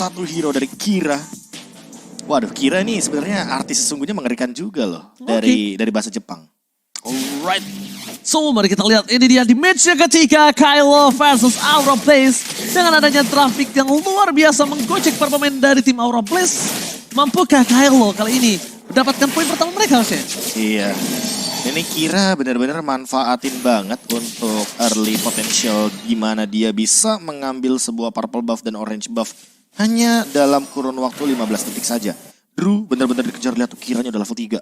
satu hero dari Kira. Waduh, Kira ini sebenarnya artis sesungguhnya mengerikan juga loh. Dari bahasa Jepang. Alright. So mari kita lihat, ini dia di match yang ketiga, Kylo versus Aura Blaze. Dengan adanya traffic yang luar biasa menggocek para pemain dari tim Aura Blaze. Mampukah Kylo kali ini mendapatkan poin pertama mereka harusnya? Iya. Ini Kira benar-benar manfaatin banget untuk early potential gimana dia bisa mengambil sebuah purple buff dan orange buff hanya dalam kurun waktu 15 detik saja. Drew benar-benar dikejar, lihat tuh Kiranya udah level 3.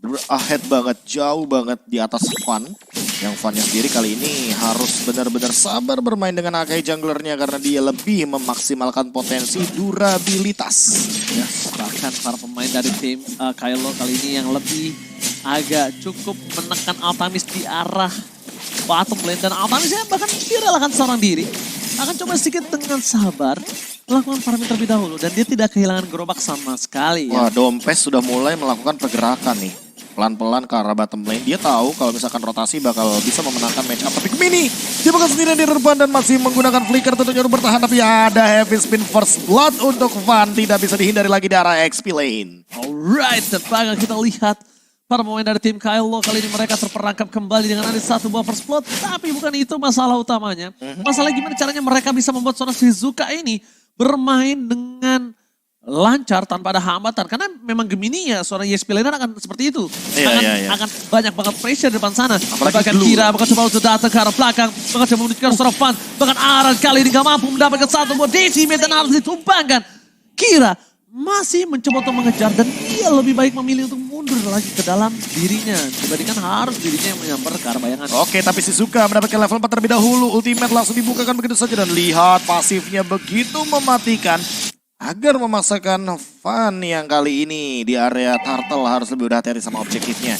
Benar-benar ahead banget, jauh banget di atas Fan. Yang Fannya sendiri kali ini harus benar-benar sabar bermain dengan Akai junglernya karena dia lebih memaksimalkan potensi durabilitas. Yes, bahkan para pemain dari tim Kylo kali ini yang lebih agak cukup menekan Altamis di arah bottom lane. Dan Altamis ya bahkan direlakan seorang diri. Akan coba sedikit dengan sabar melakukan farming terlebih dahulu. Dan dia tidak kehilangan gerobak sama sekali. Wah, Dompes sudah mulai melakukan pergerakan nih. Pelan-pelan ke arah bottom lane. Dia tahu kalau misalkan rotasi bakal bisa memenangkan match up. Tapi Gemini, dia bakal sendirian di depan dan masih menggunakan flicker tentunya untuk bertahan. Tapi ada heavy spin first blood untuk Van. Tidak bisa dihindari lagi di arah XP lane. Alright, dan bakal kita lihat para pemain dari tim Kylo kali ini mereka terperangkap kembali dengan ada satu buah first blood. Tapi bukan itu masalah utamanya. Masalah gimana caranya mereka bisa membuat seorang Shizuka ini bermain dengan lancar tanpa ada hambatan. Karena memang Gemini ya seorang ESP laner akan seperti itu. Akan banyak banget pressure di depan sana. Bahkan Kira bakal coba untuk datang ke arah belakang. Bakal coba menunjukkan seorang Fan. Bahkan Aran kali ini gak mampu mendapatkan satu buah decimate dan harus ditumbangkan. Kira masih mencoba untuk mengejar dan dia lebih baik memilih untuk mundur lagi ke dalam dirinya dibandingkan harus dirinya yang menyambar ke arah bayangan. Oke, tapi Shizuka mendapatkan level 4 terlebih dahulu. Ultimate langsung dibukakan begitu saja dan lihat pasifnya begitu mematikan agar memaksakan Van yang kali ini di area turtle harus lebih berhati-hati sama objektifnya.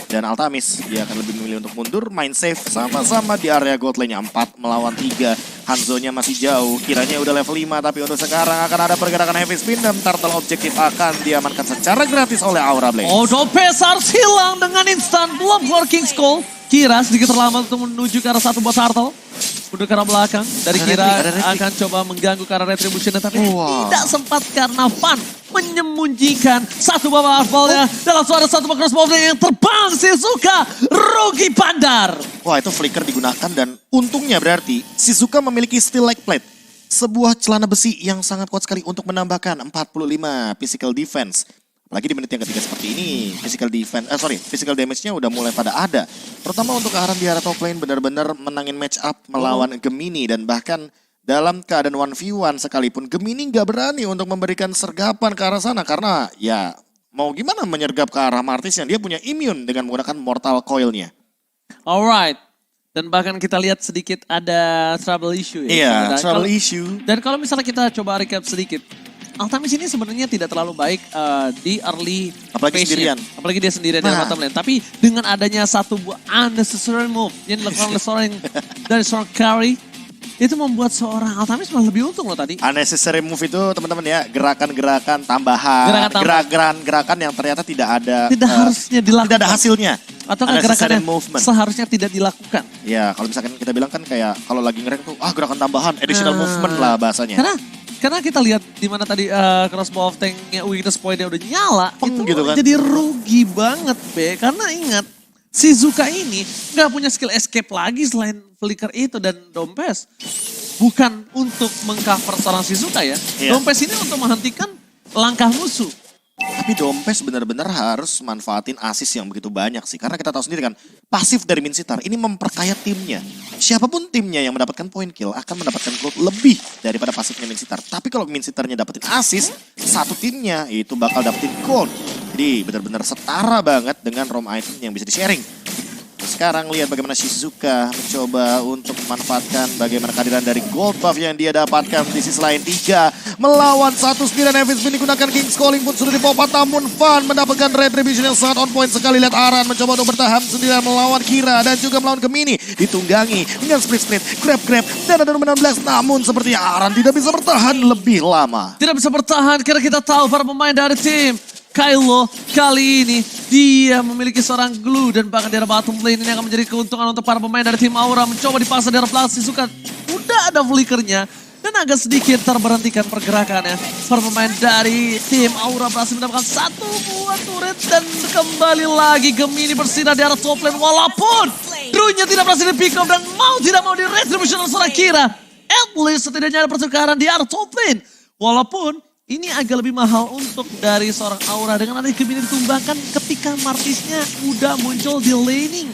Dan Altamis, dia akan lebih memilih untuk mundur, main safe sama-sama di area gold lane-nya 4 melawan 3. Hanzo-nya masih jauh, Kiranya udah level 5, tapi untuk sekarang akan ada pergerakan heavy spin dan turtle objektif akan diamankan secara gratis oleh Aura Blaze. Oh, Dompes harus hilang dengan instan, belum for King's Call. Kira sedikit terlambat untuk menuju ke arah satu buah turtle. Mundur ke arah belakang, dari Kira akan coba mengganggu ke arah retribution, tapi tidak sempat karena Van menyembunyikan satu buah fireball-nya dalam suara satu buah crossbow yang terbang. Shizuka rugi bandar. Wah, itu flicker digunakan dan untungnya berarti Shizuka memiliki steel like plate. Sebuah celana besi yang sangat kuat sekali untuk menambahkan 45 physical defense. Lagi di menit yang ketiga seperti ini, physical damage-nya udah mulai pada ada. Terutama untuk Aran di arah top lane benar-benar menangin match up melawan Gemini. Dan bahkan dalam keadaan 1v1 sekalipun Gemini nggak berani untuk memberikan sergapan ke arah sana. Karena ya mau gimana menyergap ke arah Martis yang dia punya immune dengan menggunakan Mortal Coil-nya. Alright. Dan bahkan kita lihat sedikit ada trouble issue ya. Iya, trouble issue. Dan kalau misalnya kita coba recap sedikit. Altamis ini sebenarnya tidak terlalu baik di early apalagi sendirian. Apalagi dia sendirian di bottom lane. Tapi dengan adanya satu buah unnecessary move yang dilakukan oleh seorang carry, itu membuat seorang Altamis malah lebih untung loh tadi. Unnecessary move itu teman-teman ya, gerakan-gerakan tambahan. Gerakan yang ternyata tidak ada. Harusnya dilakukan. Tidak ada hasilnya. Atau gerakan yang seharusnya tidak dilakukan. Ya kalau misalkan kita bilang kan kayak kalau lagi nge-rank tuh, gerakan tambahan, additional movement lah bahasanya. Karena kita lihat di mana tadi crossbow of tanknya weakness point-nya udah nyala, itu gitu kan. jadi rugi banget be. Karena ingat, Shizuka ini nggak punya skill escape lagi selain flicker itu dan Dompes. Bukan untuk mengcover seorang Shizuka ya. Dompes ini untuk menghentikan langkah musuh. Tapi Dompes benar-benar harus manfaatin assist yang begitu banyak sih. Karena kita tahu sendiri kan, pasif dari Minsitthar ini memperkaya timnya. Siapapun timnya yang mendapatkan point kill akan mendapatkan gold lebih daripada pasifnya Minsitthar. Tapi kalau Minsitthar-nya dapetin assist, satu timnya itu bakal dapetin gold. Jadi benar-benar setara banget dengan roam item yang bisa di-sharing. Sekarang lihat bagaimana Shizuka mencoba untuk memanfaatkan bagaimana kehadiran dari gold buff yang dia dapatkan di sisi lain 3. Melawan satu sendirian heavy spin digunakan King's Calling pun sudah dipopat, namun Van mendapatkan retribution yang sangat on point sekali. Lihat Aran mencoba untuk bertahan sendirian melawan Kira dan juga melawan Gemini. Ditunggangi dengan split, grab, dan ada nomor 16. Namun seperti Aran tidak bisa bertahan lebih lama. Tidak bisa bertahan karena kita tahu para pemain dari tim Kylo kali ini dia memiliki seorang glue dan bahkan di arah bottom lane ini akan menjadi keuntungan untuk para pemain dari tim Aura. Mencoba dipaksa di arah belakang Shizuka. Udah ada flickernya Dan agak sedikit terberhentikan pergerakannya. Para pemain dari tim Aura berhasil mendapatkan satu buah turret. Dan kembali lagi Gemini bersinar di arah top lane. Walaupun Drew-nya tidak berhasil di pick up dan mau tidak mau di retribution oleh seorang Kira. At least setidaknya ada pertukaran di arah top lane. Walaupun ini agak lebih mahal untuk dari seorang Aura. Dengan ada Gemini ditumbangkan ketika Martisnya udah muncul di laning.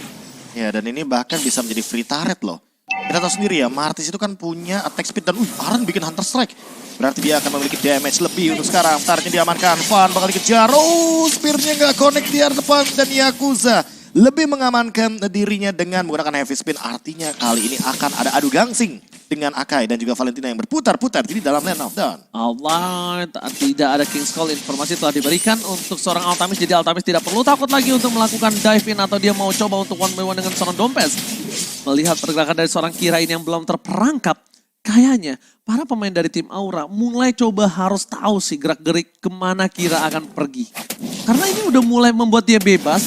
Ya, dan ini bahkan bisa menjadi free turret loh. Kita tahu sendiri ya, Martis itu kan punya attack speed dan Aran bikin Hunter Strike. Berarti dia akan memiliki damage lebih untuk sekarang. Targetnya diamankan, Fan bakal dikejar. Spear-nya nggak connect di arah depan dan Yakuza lebih mengamankan dirinya dengan menggunakan heavy spin. Artinya kali ini akan ada adu gangsing dengan Akai dan juga Valentina yang berputar-putar di dalam lane of down. Alright, tidak ada King's Call, informasi telah diberikan untuk seorang Altamis. Jadi Altamis tidak perlu takut lagi untuk melakukan dive in atau dia mau coba untuk one by one dengan seorang Dompes. Melihat pergerakan dari seorang Kira ini yang belum terperangkap, kayaknya para pemain dari tim Aura mulai coba harus tahu sih gerak-gerik kemana Kira akan pergi. Karena ini udah mulai membuat dia bebas,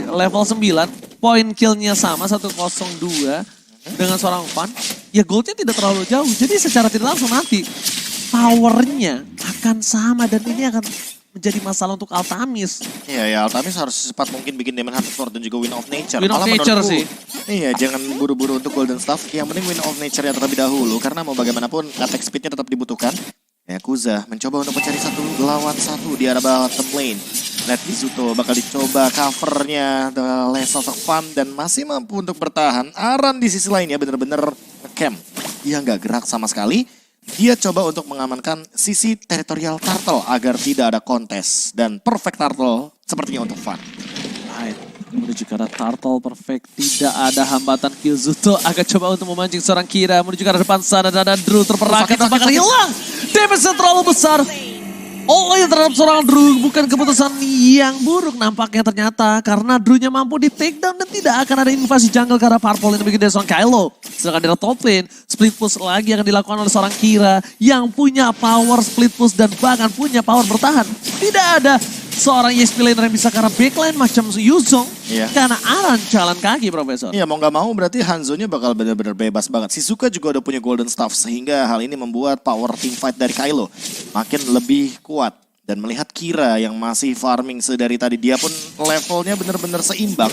level 9, poin killnya sama 102 dengan seorang Fan. Ya goldnya tidak terlalu jauh, jadi secara tidak langsung nanti powernya akan sama dan ini akan menjadi masalah untuk Altamis. Iya ya, Altamis harus secepat mungkin bikin Demon Hunter Sword dan juga Wind of Nature. Wind of Nature sih. Iya, jangan buru-buru untuk Golden Staff. Yang penting Wind of Nature ya terlebih dahulu. Karena mau bagaimanapun attack speednya tetap dibutuhkan. Yakuza mencoba untuk mencari satu lawan satu di arah bottom lane. Let Izuto bakal dicoba covernya The Last of Fun dan masih mampu untuk bertahan. Aran di sisi lainnya bener-bener camp. Dia nggak gerak sama sekali. Dia coba untuk mengamankan sisi teritorial Turtle agar tidak ada kontes. Dan perfect Turtle sepertinya untuk Fun. Right. Menuju ke arah Turtle perfect. Tidak ada hambatan. Kyuzuto agak coba untuk memancing seorang Kira. Menuju ke arah depan sana dan ada Drew terperangkap. Bakal hilang. Damage terlalu besar. Yang terhadap seorang Drew bukan keputusan yang buruk nampaknya ternyata. Karena Drew-nya mampu di take down dan tidak akan ada invasi jungle karena Purple yang bikin dari seorang Kylo. Sedangkan di top lane, split push lagi akan dilakukan oleh seorang Kira yang punya power split push dan bahkan punya power bertahan. Tidak ada seorang ESP laner yang bisa karena backline macam Yuzong. Iya. Karena Aran jalan kaki, Profesor. Iya, mau nggak mau berarti Hanzo-nya bakal benar-benar bebas banget. Shizuka juga udah punya Golden Staff sehingga hal ini membuat power team fight dari Kylo makin lebih kuat. Dan melihat Kira yang masih farming sedari tadi, dia pun levelnya benar-benar seimbang.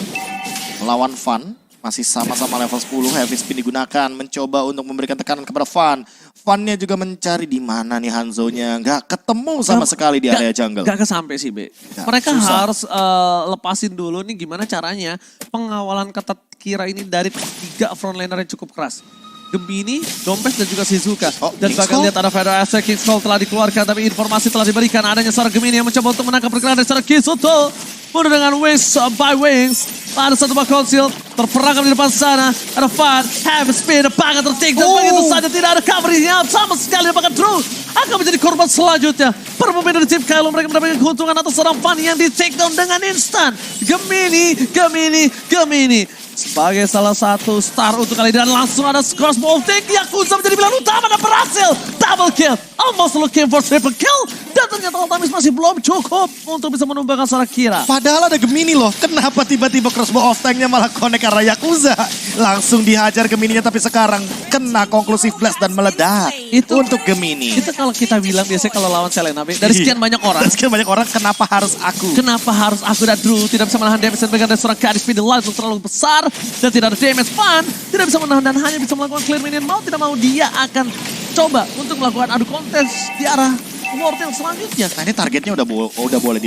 Melawan Fun, masih sama-sama level 10, heavy spin digunakan, mencoba untuk memberikan tekanan kepada Fun. Fun-nya juga mencari di mana nih Hanzo-nya, nggak ketemu sama sekali di area jungle. Gak kesampe sih, Be. Mereka susah. harus lepasin dulu nih gimana caranya pengawalan ketat Kira ini dari 3 frontliner yang cukup keras. Gemini, Dompes dan juga Shizuka. Dan King's bakal Call? lihat ada Federal Asset, King's Call telah dikeluarkan tapi informasi telah diberikan. Adanya seorang Gemini yang mencoba untuk menangkap pergerakan dari seorang Kyuzuto. Mundur dengan Wings by Wings. Ada satu buah konsil terperangkap di depan sana. Ada Fun, have speed, bahkan tertik. Dan begitu saja tidak ada covernya sama sekali. Bahkan Drew akan menjadi korban selanjutnya. Para pemain dari tim Kylo mereka mendapatkan keuntungan atas seorang Fun yang di take down dengan instan. Gemini. Sebagai salah satu star untuk kali ini dan langsung ada crossbow take. Yakuza menjadi pilihan utama dan berhasil. Double kill. Almost looking for triple kill. Dan ternyata Altamis masih belum cukup untuk bisa menumbangkan seorang Kira. Padahal ada Gemini loh. Kenapa tiba-tiba crossbow off tanknya malah connect karena Yakuza? Langsung dihajar Gemininya tapi sekarang kena conclusive blast dan meledak. Itu untuk Gemini. Itu kalau kita bilang biasanya kalau lawan Selena, dari sekian banyak orang. Dari sekian banyak orang kenapa harus aku? Kenapa harus aku dan Drew tidak bisa menahan damage dan berikan dari seorang Kadis speed light terlalu besar. Dan tidak ada damage. Fun tidak bisa menahan dan hanya bisa melakukan clear minion. Mau tidak mau dia akan coba untuk melakukan adu kontes di arah World yang selanjutnya. Nah ini targetnya udah boleh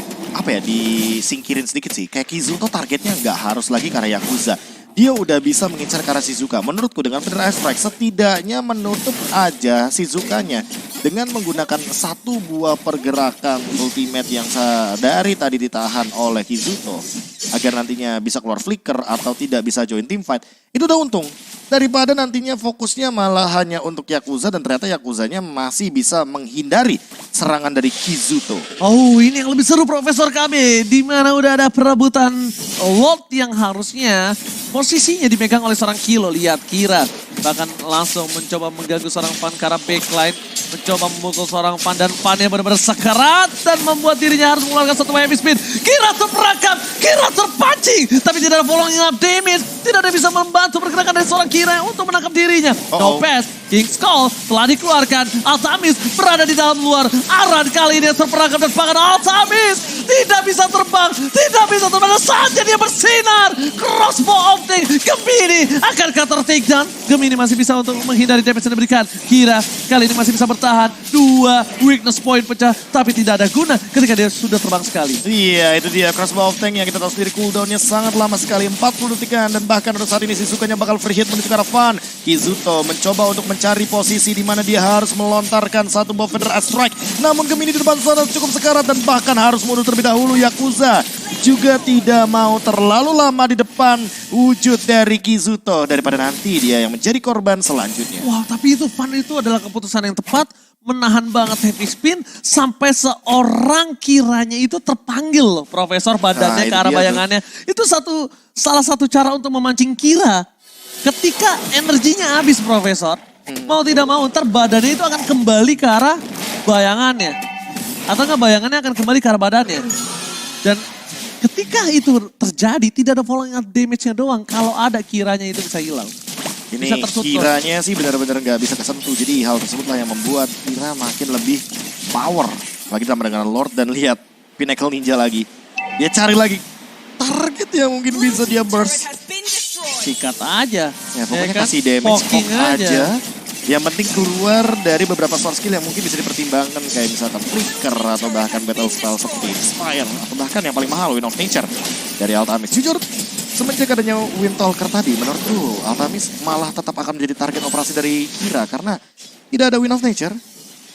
disingkirin sedikit sih. Kayak Kizuto targetnya nggak harus lagi karena Yakuza. Dia udah bisa mengincar ke arah Shizuka. Menurutku dengan Federal Strike setidaknya menutup aja Shizukanya. Dengan menggunakan satu buah pergerakan ultimate yang dari tadi ditahan oleh Kizuto. Agar nantinya bisa keluar flicker atau tidak bisa join team fight. Itu udah untung. Daripada nantinya fokusnya malah hanya untuk Yakuza dan ternyata Yakuzanya masih bisa menghindari serangan dari Kizuto. Oh, ini yang lebih seru Profesor KB. Di mana udah ada perebutan lot yang harusnya posisinya dipegang oleh seorang Kilo. Lihat Kira bahkan langsung mencoba mengganggu seorang Fan karena backline. Mencoba memukul seorang Fan dan Fan-nya benar-benar sekarat dan membuat dirinya harus mengeluarkan satu heavy speed. Kira terperangkap, Kira terpancing. Tapi tidak ada following up damage. Tidak ada bisa membantu pergerakan dari seorang Kira untuk menangkap dirinya. No pass. King's Call telah dikeluarkan. Altamis berada di dalam luar. Aran kali ini terperangkap dan bahkan Altamis tidak bisa terbang. Tidak bisa terbang. Dan saatnya dia bersinar. Crossbow opting. Gemini akankah ter-takedown? Gemini masih bisa untuk menghindari damage yang diberikan. Kira kali ini masih bisa bertahan. 2 weakness point pecah. Tapi tidak ada guna ketika dia sudah terbang sekali. Iya, itu dia crossbow of tank yang kita tahu sendiri cooldownnya sangat lama sekali, 40 detikan. Dan bahkan untuk saat ini Shizuka-nya bakal free hit menuju ke arah Fan. Kizuto mencoba untuk mencari posisi di mana dia harus melontarkan satu buff Feather Strike. Namun Gemini di depan sana cukup sekarat dan bahkan harus mundur terlebih dahulu. Yakuza juga tidak mau terlalu lama di depan wujud dari Kizuto daripada nanti dia yang menjadi korban selanjutnya. Wow, tapi itu Fan itu adalah keputusan yang tepat. Menahan banget heavy spin sampai seorang Kiranya itu terpanggil loh, Profesor, badannya Nah, ke arah itu dia bayangannya. Itu salah satu cara untuk memancing Kira. Ketika energinya habis, Profesor, mau tidak mau ntar badannya itu akan kembali ke arah bayangannya. Atau enggak bayangannya akan kembali ke arah badannya. Dan ketika itu terjadi tidak ada following up damage-nya doang. Kalau ada Kiranya itu bisa hilang. Ini Bisa tertutup. Kiranya sih benar-benar nggak bisa kesentuh. Jadi hal tersebutlah yang membuat Kira makin lebih power. Lagi ditambah dengan Lord dan lihat Pinnacle Ninja lagi. Dia cari lagi target yang mungkin bisa dia burst. Sikat aja. Ya pokoknya kan? kasih damage Poking poke aja. Yang penting keluar dari beberapa source skill yang mungkin bisa dipertimbangkan. Kayak misalkan Flicker atau bahkan Battle Style seperti Inspire. Atau bahkan yang paling mahal Wind of Nature dari Altamis. Jujur, semenjak adanya Windtalker tadi, menurutku Altamis malah tetap akan menjadi target operasi dari Kira. Karena tidak ada Wind of Nature.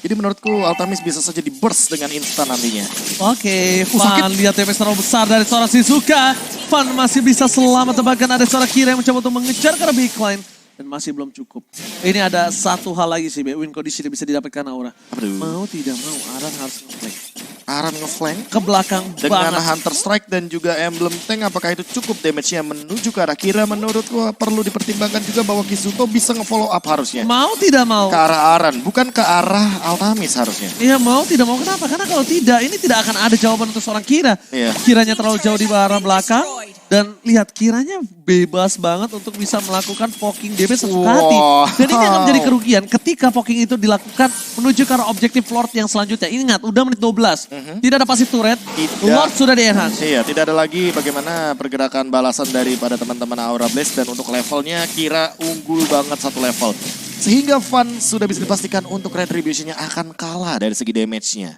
Jadi menurutku Altamis bisa saja di burst dengan instan nantinya. Oke, Fan lihat damage terlalu besar dari seorang Shizuka. Fan masih bisa selamat, bahkan ada seorang Kira yang mencoba untuk mengejar ke arah backline. Dan masih belum cukup. Ini ada satu hal lagi sih, win condition bisa didapatkan Aura. Aduh. Mau tidak mau, Aran harus nge-flank. Aran ngeflank Ke belakang dengan banget. Hunter Strike dan juga Emblem Tank. Apakah itu cukup damage-nya menuju ke arah Kira? Menurutku perlu dipertimbangkan juga bahwa Kizuto bisa nge-follow up harusnya. Mau tidak mau. Ke arah Aran, bukan ke arah Altamis harusnya. Iya mau tidak mau, kenapa? Karena kalau tidak, ini tidak akan ada jawaban untuk seorang Kira. Iya. Kiranya terlalu jauh di arah belakang. Dan lihat Kiranya bebas banget untuk bisa melakukan poking damage sesuka hati. Wow. Dan ini akan menjadi kerugian ketika poking itu dilakukan menuju ke arah objektif Lord yang selanjutnya. Ingat, udah menit 12. Tidak ada passive turret, Tidak. Lord sudah di-enhance. Iya, tidak ada lagi bagaimana pergerakan balasan daripada teman-teman Aura Blaze. Dan untuk levelnya Kira unggul banget satu level. Sehingga Fan sudah bisa dipastikan untuk retribution-nya akan kalah dari segi damage-nya.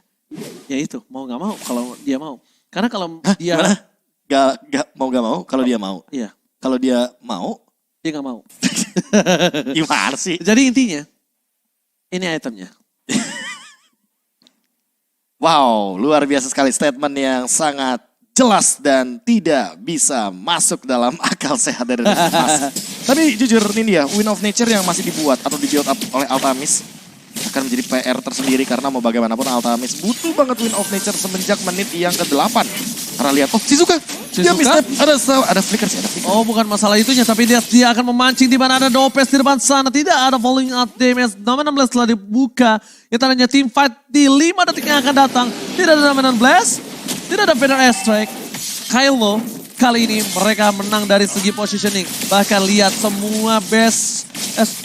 Ya itu, mau gak mau kalau dia mau. Karena kalau Hah, dia... gimana? Gak mau kalau dia mau. Iya, Kalau dia mau, dia gak mau. gimana sih? Jadi intinya, ini itemnya. Wow, luar biasa sekali statement yang sangat jelas dan tidak bisa masuk dalam akal sehat dari Mas. Tapi jujur ini ya, Wind of Nature yang masih dibuat atau di-build up oleh Altamis akan menjadi PR tersendiri karena mau bagaimanapun Altamis butuh banget Wind of Nature semenjak menit yang ke-8. Karena lihat, oh Shizuka, dia Shizuka? misstep, ada flicker sih, ada flicker. Oh bukan masalah itunya, tapi dia akan memancing di mana ada Dopes di depan sana. Tidak ada falling out damage. Dominant Blast telah dibuka. Kita hanya team fight di 5 detik yang akan datang. Tidak ada Dominant Blast, tidak ada Feather Strike. Kylo kali ini mereka menang dari segi positioning. Bahkan lihat semua base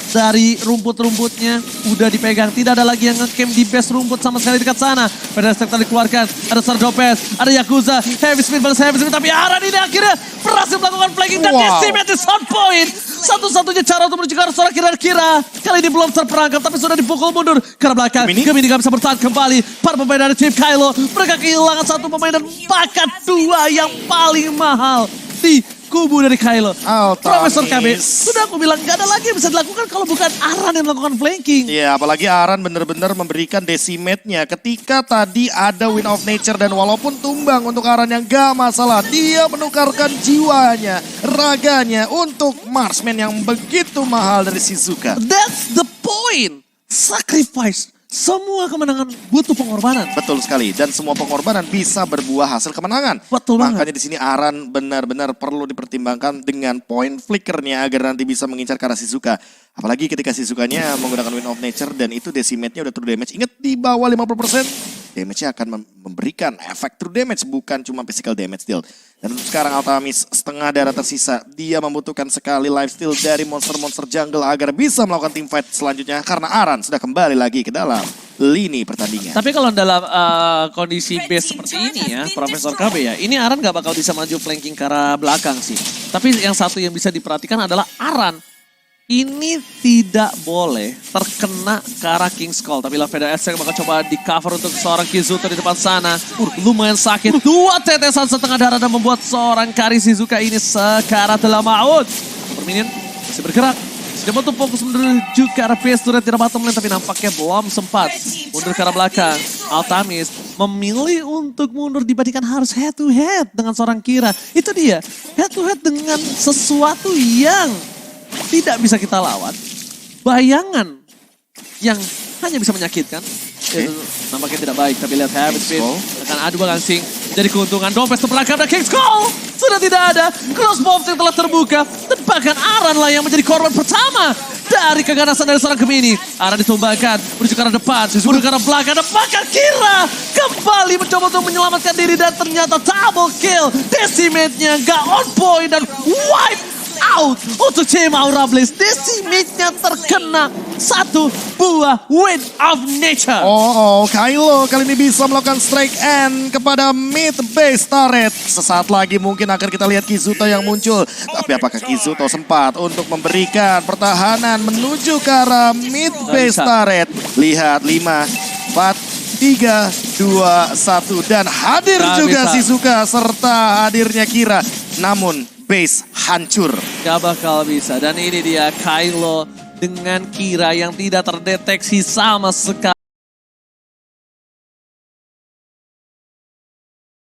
dari rumput-rumputnya udah dipegang. Tidak ada lagi yang nge-camp di base rumput sama sekali dekat sana. Feather Strike tadi dikeluarkan. Ada Sardopes, ada Yakuza, Heavy Spin balas Heavy Spin. Tapi Aran ini akhirnya berhasil melakukan flanking dan decimate di sound point. Satu-satunya cara untuk menuju ke arah seorang Kira. Kali ini belum terperangkap tapi sudah dipukul mundur ke arah belakang. Gemini gak bisa bertahan kembali. Para pemain dari tim Kylo, mereka kehilangan satu pemain dan bahkan 2 yang paling mahal di kubu dari Kylo. Profesor KB, sudah aku bilang gak ada lagi yang bisa dilakukan kalau bukan Aran yang melakukan flanking. Iya, apalagi Aran benar-benar memberikan decimate-nya ketika tadi ada Wind of Nature dan walaupun tumbang untuk Aran yang gak masalah, dia menukarkan jiwanya, raganya untuk Marksman yang begitu mahal dari Shizuka. That's the point. Sacrifice. Semua kemenangan butuh pengorbanan. Betul sekali, dan semua pengorbanan bisa berbuah hasil kemenangan. Betul banget. Makanya di sini Aran benar-benar perlu dipertimbangkan dengan point flickernya agar nanti bisa mengincar ke arah Shizuka. Apalagi ketika Shizukanya menggunakan Wind of Nature dan itu decimate-nya udah true damage. Ingat di bawah 50%. damage-nya akan memberikan efek true damage, bukan cuma physical damage deal. Dan untuk sekarang Altamis setengah darah tersisa, dia membutuhkan sekali lifesteal dari monster-monster jungle agar bisa melakukan teamfight selanjutnya karena Aran sudah kembali lagi ke dalam lini pertandingan. Tapi kalau dalam kondisi base seperti ini ya, Profesor KB ya, ini Aran gak bakal bisa maju flanking ke arah belakang sih. Tapi yang satu yang bisa diperhatikan adalah Aran ini tidak boleh terkena ke arah King's Call. Tapi Laveda Esek bakal coba di cover untuk seorang Kizuto di depan sana. Lumayan sakit. 2 tetesan setengah darah dan membuat seorang Kari Shizuka ini sekarang telah maut. Minion masih bergerak. Dia butuh fokus menuju ke arah base turret tidak bottom lane. Tapi nampaknya belum sempat mundur ke arah belakang. Altamis memilih untuk mundur dibandingkan harus head to head dengan seorang Kira. Itu dia, head to head dengan sesuatu yang tidak bisa kita lawan. Bayangan yang hanya bisa menyakitkan. Itu nampaknya tidak baik. Tapi lihat Habit Speed akan adu balancing. Jadi keuntungan dompet terperangkap dan King's Call sudah tidak ada. Crossbow yang telah terbuka. Dan bahkan Aran lah yang menjadi korban pertama dari keganasan dari seorang Gemini. Aran ditumbangkan menuju ke arah depan, menuju ke arah belakang. Dan bahkan Kira kembali mencoba untuk menyelamatkan diri. Dan ternyata double kill. Decimate-nya gak on point dan wipe out untuk tim Aura Blaze. Decimate-nya terkena satu buah Wind of Nature. Kylo kali ini bisa melakukan strike end kepada mid base turret. Sesaat lagi mungkin akan kita lihat Kizuto yang muncul. Tapi apakah Kizuto sempat untuk memberikan pertahanan menuju ke arah mid base turret? Lihat 5, 4, 3, 2, 1 dan hadir juga Shizuka serta hadirnya Kira. Namun base hancur. Gak bakal bisa. Dan ini dia Kylo dengan Kira yang tidak terdeteksi sama sekali.